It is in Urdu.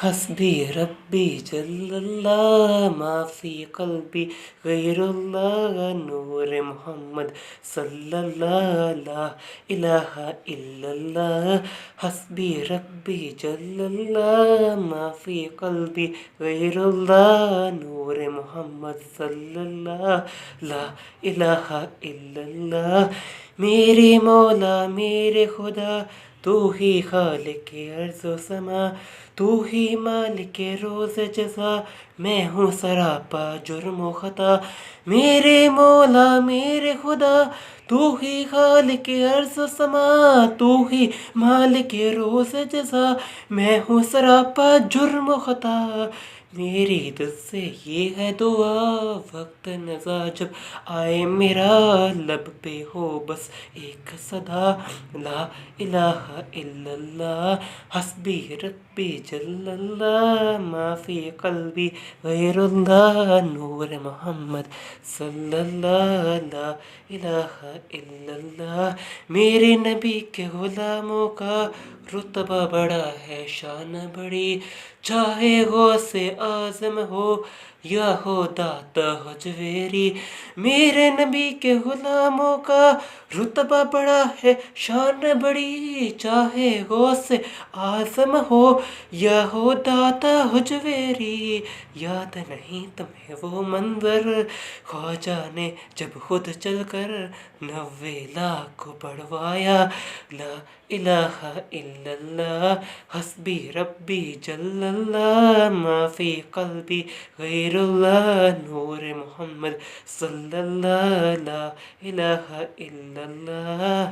حسبی ربی جل اللہ ما فی قلبی غیر اللہ نور محمد صلی اللہ لا الہ الا اللہ حسبی ربی جل اللہ ما فی قلبی غیر اللہ نور محمد صلی اللہ لا الہ الا اللہ میرے مولا میرے خدا تو ہی خالق ارض و سما تو ہی مالک روز جزا میں ہوں سراپا جرم و خطا میرے مولا میرے خدا تو ہی خالق ارض و سما تو ہی مالک روز جزا میں ہوں سراپا جرم و خطا میری دل سے یہ ہے دعا وقت نزا جب آئے میرا لب پہ ہو بس ایک صدا لا الہ الا اللہ حسبی ربی جل اللہ ما فی قلبی غیر اللہ نور محمد صلی اللہ لا الہ الا اللہ میرے نبی کے غلاموں کا رتبہ بڑا ہے شان بڑی چاہے غوث اعظم ہو یا ہو داتا حجویری میرے نبی کے غلاموں کا رتبہ بڑا ہے شان بڑی چاہے غوث اعظم ہو یا ہو داتا حجویری یاد نہیں تمہیں وہ منظر خواجہ نے جب خود چل کر 90 لاکھ کو بڑھوایا لا الہ الا اللہ حسبی ربی جل اللہ ما فی قلبی غیر اللہ نور محمد صلی اللہ لا الہ الا اللہ